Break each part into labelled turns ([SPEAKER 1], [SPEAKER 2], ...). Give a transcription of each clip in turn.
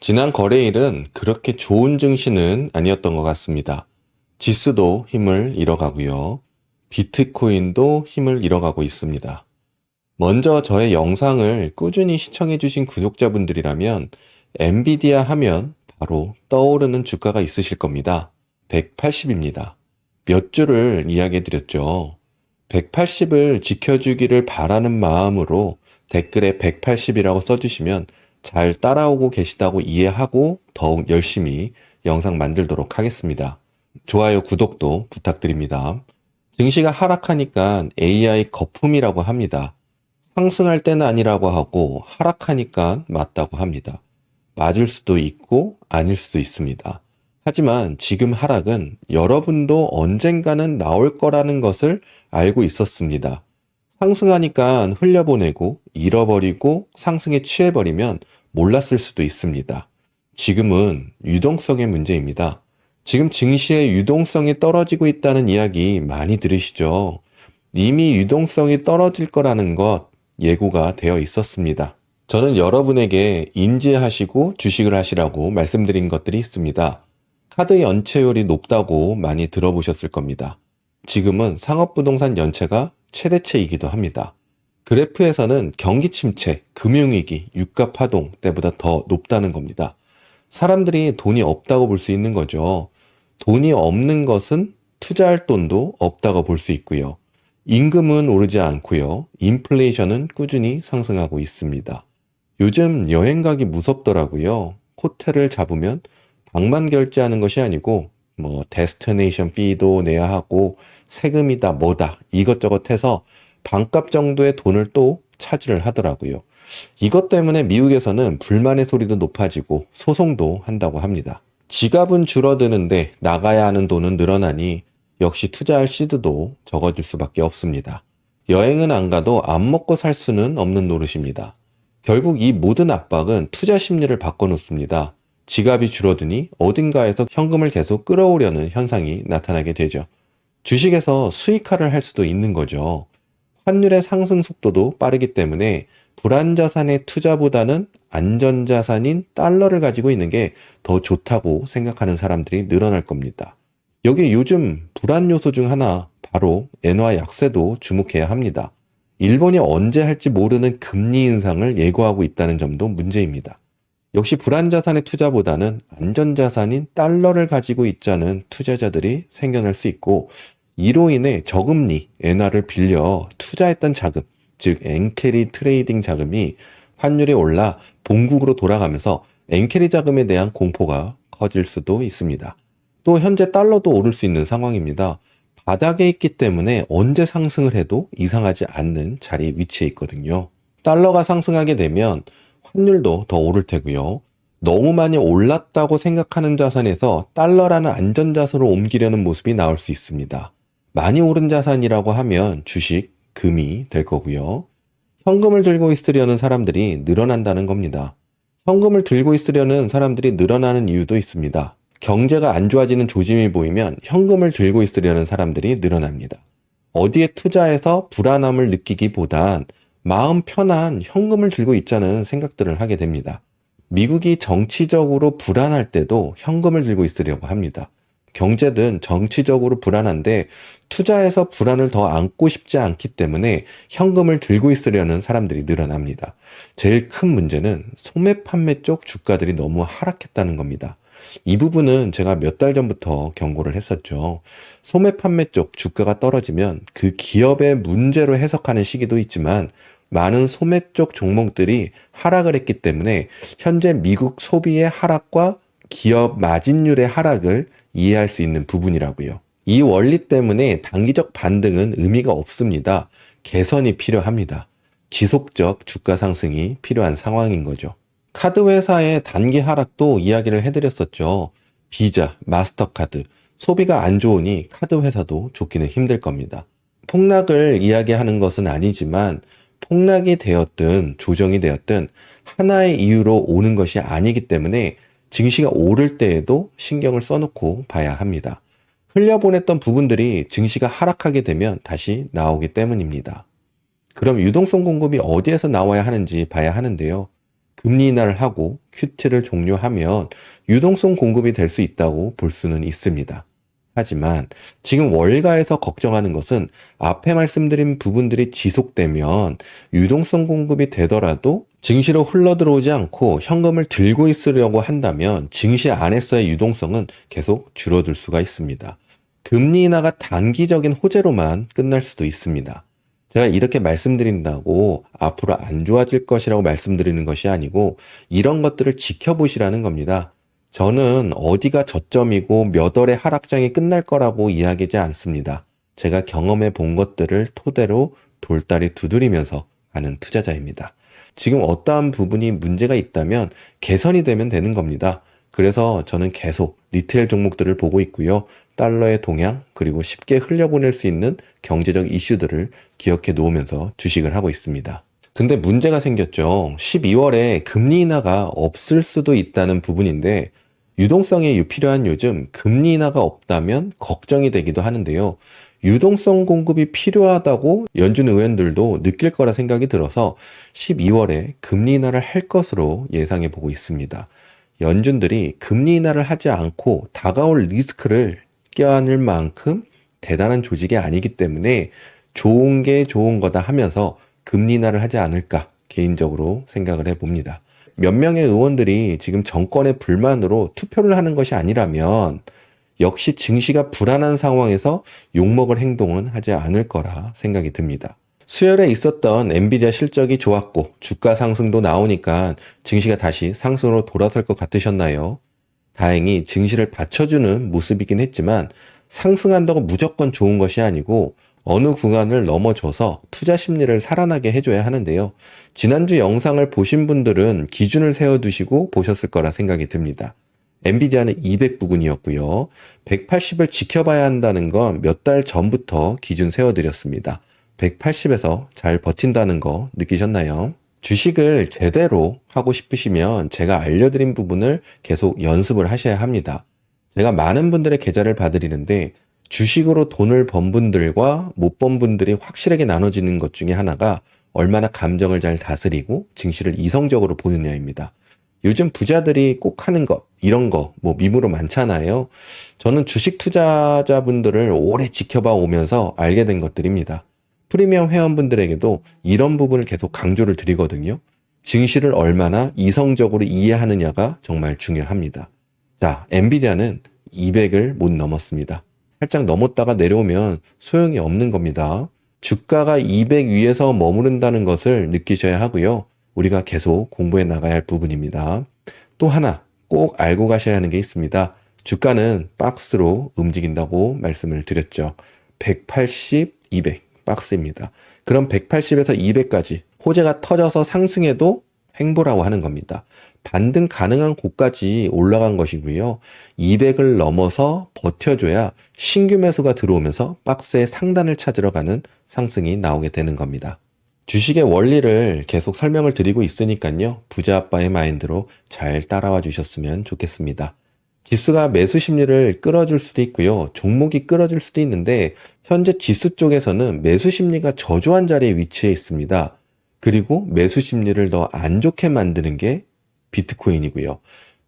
[SPEAKER 1] 지난 거래일은 그렇게 좋은 증시는 아니었던 것 같습니다. 지수도 힘을 잃어가고요. 비트코인도 힘을 잃어가고 있습니다. 먼저 저의 영상을 꾸준히 시청해주신 구독자분들이라면 엔비디아 하면 바로 떠오르는 주가가 있으실 겁니다. 180입니다. 몇 주를 이야기해드렸죠. 180을 지켜주기를 바라는 마음으로 댓글에 180이라고 써주시면 잘 따라오고 계시다고 이해하고 더욱 열심히 영상 만들도록 하겠습니다. 좋아요, 구독도 부탁드립니다. 증시가 하락하니까 AI 거품이라고 합니다. 상승할 때는 아니라고 하고 하락하니까 맞다고 합니다. 맞을 수도 있고 아닐 수도 있습니다. 하지만 지금 하락은 여러분도 언젠가는 나올 거라는 것을 알고 있었습니다. 상승하니까 흘려보내고 잃어버리고 상승에 취해버리면 몰랐을 수도 있습니다. 지금은 유동성의 문제입니다. 지금 증시의 유동성이 떨어지고 있다는 이야기 많이 들으시죠? 이미 유동성이 떨어질 거라는 것 예고가 되어 있었습니다. 저는 여러분에게 인지하시고 주식을 하시라고 말씀드린 것들이 있습니다. 카드 연체율이 높다고 많이 들어보셨을 겁니다. 지금은 상업부동산 연체가 최대치이기도 합니다. 그래프에서는 경기 침체, 금융위기, 유가 파동 때보다 더 높다는 겁니다. 사람들이 돈이 없다고 볼 수 있는 거죠. 돈이 없는 것은 투자할 돈도 없다고 볼 수 있고요. 임금은 오르지 않고요. 인플레이션은 꾸준히 상승하고 있습니다. 요즘 여행 가기 무섭더라고요. 호텔을 잡으면 방만 결제하는 것이 아니고 데스티네이션 피도 내야 하고 세금이다 뭐다 이것저것 해서 반값 정도의 돈을 또 차지를 하더라고요. 이것 때문에 미국에서는 불만의 소리도 높아지고 소송도 한다고 합니다. 지갑은 줄어드는데 나가야 하는 돈은 늘어나니 역시 투자할 시드도 적어질 수밖에 없습니다. 여행은 안 가도 안 먹고 살 수는 없는 노릇입니다. 결국 이 모든 압박은 투자 심리를 바꿔놓습니다. 지갑이 줄어드니 어딘가에서 현금을 계속 끌어오려는 현상이 나타나게 되죠. 주식에서 수익화를 할 수도 있는 거죠. 환율의 상승 속도도 빠르기 때문에 불안자산의 투자보다는 안전자산인 달러를 가지고 있는 게 더 좋다고 생각하는 사람들이 늘어날 겁니다. 여기 요즘 불안 요소 중 하나 바로 엔화 약세도 주목해야 합니다. 일본이 언제 할지 모르는 금리 인상을 예고하고 있다는 점도 문제입니다. 역시 불안자산의 투자보다는 안전자산인 달러를 가지고 있자는 투자자들이 생겨날 수 있고 이로 인해 저금리, 엔화를 빌려 투자했던 자금, 즉 엔캐리 트레이딩 자금이 환율이 올라 본국으로 돌아가면서 엔캐리 자금에 대한 공포가 커질 수도 있습니다. 또 현재 달러도 오를 수 있는 상황입니다. 바닥에 있기 때문에 언제 상승을 해도 이상하지 않는 자리에 위치해 있거든요. 달러가 상승하게 되면 환율도 더 오를 테고요. 너무 많이 올랐다고 생각하는 자산에서 달러라는 안전자산으로 옮기려는 모습이 나올 수 있습니다. 많이 오른 자산이라고 하면 주식, 금이 될 거고요. 현금을 들고 있으려는 사람들이 늘어난다는 겁니다. 현금을 들고 있으려는 사람들이 늘어나는 이유도 있습니다. 경제가 안 좋아지는 조짐이 보이면 현금을 들고 있으려는 사람들이 늘어납니다. 어디에 투자해서 불안함을 느끼기보단 마음 편한 현금을 들고 있자는 생각들을 하게 됩니다. 미국이 정치적으로 불안할 때도 현금을 들고 있으려고 합니다. 경제든 정치적으로 불안한데 투자해서 불안을 더 안고 싶지 않기 때문에 현금을 들고 있으려는 사람들이 늘어납니다. 제일 큰 문제는 소매 판매 쪽 주가들이 너무 하락했다는 겁니다. 이 부분은 제가 몇 달 전부터 경고를 했었죠. 소매 판매 쪽 주가가 떨어지면 그 기업의 문제로 해석하는 시기도 있지만 많은 소매 쪽 종목들이 하락을 했기 때문에 현재 미국 소비의 하락과 기업 마진율의 하락을 이해할 수 있는 부분이라고요. 이 원리 때문에 단기적 반등은 의미가 없습니다. 개선이 필요합니다. 지속적 주가 상승이 필요한 상황인 거죠. 카드 회사의 단기 하락도 이야기를 해드렸었죠. 비자, 마스터카드, 소비가 안 좋으니 카드 회사도 좋기는 힘들 겁니다. 폭락을 이야기하는 것은 아니지만 폭락이 되었든 조정이 되었든 하나의 이유로 오는 것이 아니기 때문에 증시가 오를 때에도 신경을 써놓고 봐야 합니다. 흘려보냈던 부분들이 증시가 하락하게 되면 다시 나오기 때문입니다. 그럼 유동성 공급이 어디에서 나와야 하는지 봐야 하는데요. 금리 인하를 하고 큐티를 종료하면 유동성 공급이 될 수 있다고 볼 수는 있습니다. 하지만 지금 월가에서 걱정하는 것은 앞에 말씀드린 부분들이 지속되면 유동성 공급이 되더라도 증시로 흘러들어오지 않고 현금을 들고 있으려고 한다면 증시 안에서의 유동성은 계속 줄어들 수가 있습니다. 금리 인하가 단기적인 호재로만 끝날 수도 있습니다. 제가 이렇게 말씀드린다고 앞으로 안 좋아질 것이라고 말씀드리는 것이 아니고 이런 것들을 지켜보시라는 겁니다. 저는 어디가 저점이고 몇 월의 하락장이 끝날 거라고 이야기하지 않습니다. 제가 경험해 본 것들을 토대로 돌다리 두드리면서 하는 투자자입니다. 지금 어떠한 부분이 문제가 있다면 개선이 되면 되는 겁니다. 그래서 저는 계속 리테일 종목들을 보고 있고요. 달러의 동향 그리고 쉽게 흘려보낼 수 있는 경제적 이슈들을 기억해 놓으면서 주식을 하고 있습니다. 근데 문제가 생겼죠. 12월에 금리 인하가 없을 수도 있다는 부분인데 유동성이 필요한 요즘 금리 인하가 없다면 걱정이 되기도 하는데요. 유동성 공급이 필요하다고 연준 의원들도 느낄 거라 생각이 들어서 12월에 금리 인하를 할 것으로 예상해 보고 있습니다. 연준들이 금리 인하를 하지 않고 다가올 리스크를 껴안을 만큼 대단한 조직이 아니기 때문에 좋은 게 좋은 거다 하면서 금리 인하를 하지 않을까 개인적으로 생각을 해봅니다. 몇 명의 의원들이 지금 정권의 불만으로 투표를 하는 것이 아니라면 역시 증시가 불안한 상황에서 욕먹을 행동은 하지 않을 거라 생각이 듭니다. 수요일에 있었던 엔비디아 실적이 좋았고 주가 상승도 나오니까 증시가 다시 상승으로 돌아설 것 같으셨나요? 다행히 증시를 받쳐주는 모습이긴 했지만 상승한다고 무조건 좋은 것이 아니고 어느 구간을 넘어져서 투자 심리를 살아나게 해줘야 하는데요. 지난주 영상을 보신 분들은 기준을 세워두시고 보셨을 거라 생각이 듭니다. 엔비디아는 200 부근이었고요. 180을 지켜봐야 한다는 건 몇 달 전부터 기준 세워드렸습니다. 180에서 잘 버틴다는 거 느끼셨나요? 주식을 제대로 하고 싶으시면 제가 알려드린 부분을 계속 연습을 하셔야 합니다. 제가 많은 분들의 계좌를 봐드리는데 주식으로 돈을 번 분들과 못 번 분들이 확실하게 나눠지는 것 중에 하나가 얼마나 감정을 잘 다스리고 증시를 이성적으로 보느냐입니다. 요즘 부자들이 꼭 하는 것, 이런 거, 밈으로 많잖아요. 저는 주식 투자자분들을 오래 지켜봐 오면서 알게 된 것들입니다. 프리미엄 회원분들에게도 이런 부분을 계속 강조를 드리거든요. 증시를 얼마나 이성적으로 이해하느냐가 정말 중요합니다. 자, 엔비디아는 200을 못 넘었습니다. 살짝 넘었다가 내려오면 소용이 없는 겁니다. 주가가 200 위에서 머무른다는 것을 느끼셔야 하고요. 우리가 계속 공부해 나가야 할 부분입니다. 또 하나 꼭 알고 가셔야 하는 게 있습니다. 주가는 박스로 움직인다고 말씀을 드렸죠. 180, 200 박스입니다. 그럼 180에서 200까지 호재가 터져서 상승해도 횡보라고 하는 겁니다. 반등 가능한 곳까지 올라간 것이고요. 200을 넘어서 버텨줘야 신규 매수가 들어오면서 박스의 상단을 찾으러 가는 상승이 나오게 되는 겁니다. 주식의 원리를 계속 설명을 드리고 있으니까요. 부자 아빠의 마인드로 잘 따라와 주셨으면 좋겠습니다. 지수가 매수 심리를 끌어줄 수도 있고요. 종목이 끌어줄 수도 있는데 현재 지수 쪽에서는 매수 심리가 저조한 자리에 위치해 있습니다. 그리고 매수 심리를 더 안 좋게 만드는 게 비트코인이고요.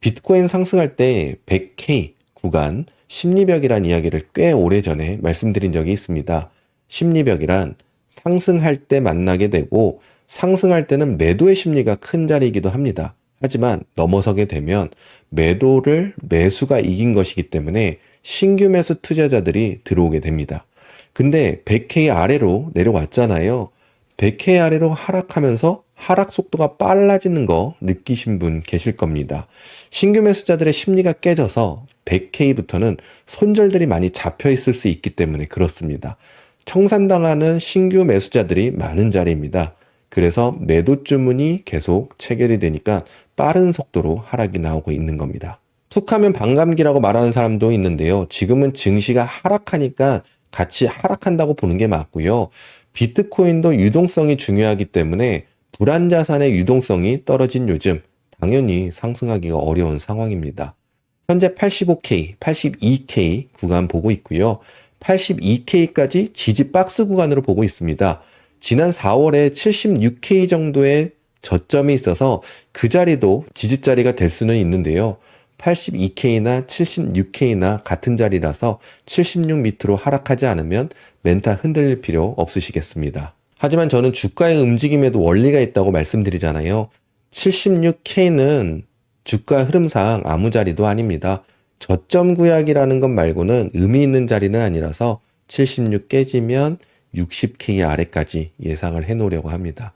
[SPEAKER 1] 비트코인 상승할 때 100K 구간 심리벽이란 이야기를 꽤 오래전에 말씀드린 적이 있습니다. 심리벽이란 상승할 때 만나게 되고 상승할 때는 매도의 심리가 큰 자리이기도 합니다. 하지만 넘어서게 되면 매수가 이긴 것이기 때문에 신규 매수 투자자들이 들어오게 됩니다. 근데 100K 아래로 내려왔잖아요. 100K 아래로 하락하면서 하락 속도가 빨라지는 거 느끼신 분 계실 겁니다. 신규 매수자들의 심리가 깨져서 100K부터는 손절들이 많이 잡혀 있을 수 있기 때문에 그렇습니다. 청산당하는 신규 매수자들이 많은 자리입니다. 그래서 매도 주문이 계속 체결이 되니까 빠른 속도로 하락이 나오고 있는 겁니다. 툭 하면 반감기라고 말하는 사람도 있는데요. 지금은 증시가 하락하니까 같이 하락한다고 보는 게 맞고요. 비트코인도 유동성이 중요하기 때문에 불안자산의 유동성이 떨어진 요즘 당연히 상승하기가 어려운 상황입니다. 현재 85K, 82K 구간 보고 있고요. 82K까지 지지 박스 구간으로 보고 있습니다. 지난 4월에 76K 정도의 저점이 있어서 그 자리도 지지 자리가 될 수는 있는데요. 82K나 76K나 같은 자리라서 76 밑으로 하락하지 않으면 멘탈 흔들릴 필요 없으시겠습니다. 하지만 저는 주가의 움직임에도 원리가 있다고 말씀드리잖아요. 76K는 주가 흐름상 아무 자리도 아닙니다. 저점 구약이라는 것 말고는 의미 있는 자리는 아니라서 76 깨지면 60K 아래까지 예상을 해 놓으려고 합니다.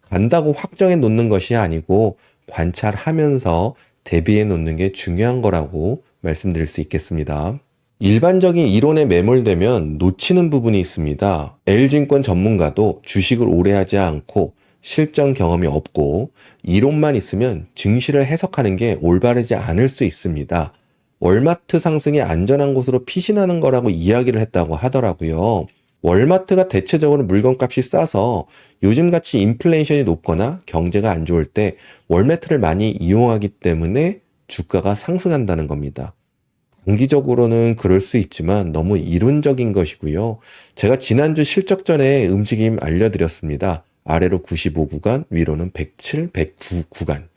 [SPEAKER 1] 간다고 확정해 놓는 것이 아니고 관찰하면서 대비해 놓는 게 중요한 거라고 말씀드릴 수 있겠습니다. 일반적인 이론에 매몰되면 놓치는 부분이 있습니다. L증권 전문가도 주식을 오래 하지 않고 실전 경험이 없고 이론만 있으면 증시를 해석하는 게 올바르지 않을 수 있습니다. 월마트 상승이 안전한 곳으로 피신하는 거라고 이야기를 했다고 하더라고요. 월마트가 대체적으로 물건값이 싸서 요즘같이 인플레이션이 높거나 경제가 안 좋을 때 월마트를 많이 이용하기 때문에 주가가 상승한다는 겁니다. 단기적으로는 그럴 수 있지만 너무 이론적인 것이고요. 제가 지난주 실적전에 움직임 알려드렸습니다. 아래로 95 구간, 위로는 107, 109 구간.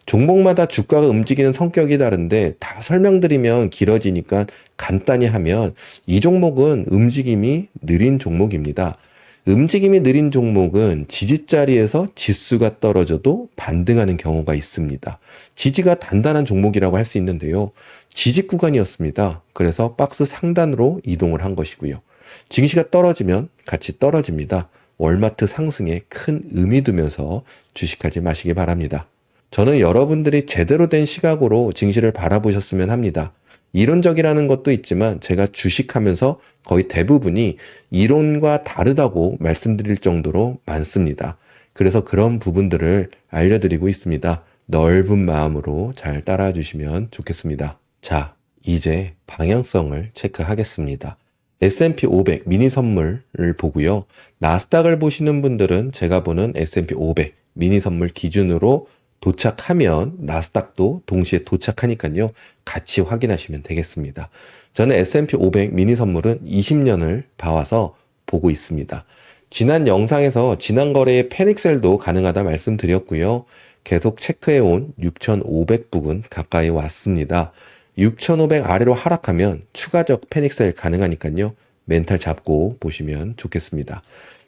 [SPEAKER 1] 종목마다 주가가 움직이는 성격이 다른데 다 설명드리면 길어지니까 간단히 하면 이 종목은 움직임이 느린 종목입니다. 움직임이 느린 종목은 지지 자리에서 지수가 떨어져도 반등하는 경우가 있습니다. 지지가 단단한 종목이라고 할 수 있는데요. 지지 구간이었습니다. 그래서 박스 상단으로 이동을 한 것이고요. 증시가 떨어지면 같이 떨어집니다. 월마트 상승에 큰 의미 두면서 주식하지 마시기 바랍니다. 저는 여러분들이 제대로 된 시각으로 증시를 바라보셨으면 합니다. 이론적이라는 것도 있지만 제가 주식하면서 거의 대부분이 이론과 다르다고 말씀드릴 정도로 많습니다. 그래서 그런 부분들을 알려드리고 있습니다. 넓은 마음으로 잘 따라와 주시면 좋겠습니다. 자, 이제 방향성을 체크하겠습니다. S&P 500 미니 선물을 보고요. 나스닥을 보시는 분들은 제가 보는 S&P 500 미니 선물 기준으로 도착하면 나스닥도 동시에 도착하니까요. 같이 확인하시면 되겠습니다. 저는 S&P 500 미니 선물은 20년을 봐와서 보고 있습니다. 지난 영상에서 지난 거래의 패닉셀도 가능하다 말씀드렸고요. 계속 체크해온 6,500 부근 가까이 왔습니다. 6,500 아래로 하락하면 추가적 패닉셀 가능하니까요. 멘탈 잡고 보시면 좋겠습니다.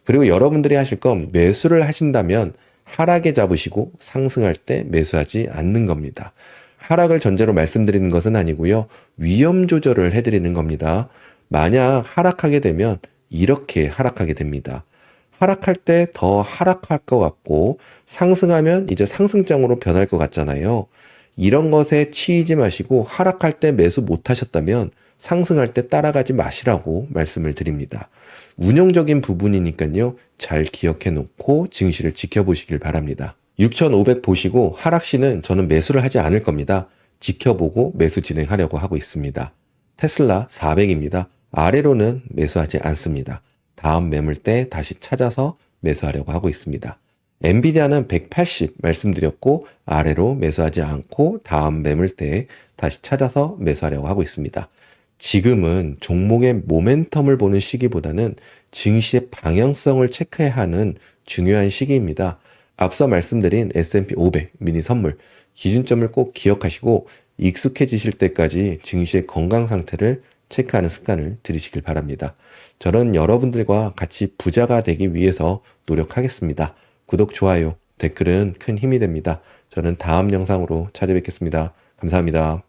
[SPEAKER 1] 그리고 여러분들이 하실 건 매수를 하신다면 하락에 잡으시고 상승할 때 매수하지 않는 겁니다. 하락을 전제로 말씀드리는 것은 아니고요. 위험 조절을 해드리는 겁니다. 만약 하락하게 되면 이렇게 하락하게 됩니다. 하락할 때 더 하락할 것 같고 상승하면 이제 상승장으로 변할 것 같잖아요. 이런 것에 치이지 마시고 하락할 때 매수 못 하셨다면 상승할 때 따라가지 마시라고 말씀을 드립니다. 운용적인 부분이니까요. 잘 기억해 놓고 증시를 지켜보시길 바랍니다. 6,500 보시고 하락시는 저는 매수를 하지 않을 겁니다. 지켜보고 매수 진행하려고 하고 있습니다. 테슬라 400입니다. 아래로는 매수하지 않습니다. 다음 매물대 다시 찾아서 매수하려고 하고 있습니다. 엔비디아는 180 말씀드렸고 아래로 매수하지 않고 다음 매물대에 다시 찾아서 매수하려고 하고 있습니다. 지금은 종목의 모멘텀을 보는 시기보다는 증시의 방향성을 체크해야 하는 중요한 시기입니다. 앞서 말씀드린 S&P 500 미니 선물 기준점을 꼭 기억하시고 익숙해지실 때까지 증시의 건강 상태를 체크하는 습관을 들이시길 바랍니다. 저는 여러분들과 같이 부자가 되기 위해서 노력하겠습니다. 구독, 좋아요, 댓글은 큰 힘이 됩니다. 저는 다음 영상으로 찾아뵙겠습니다. 감사합니다.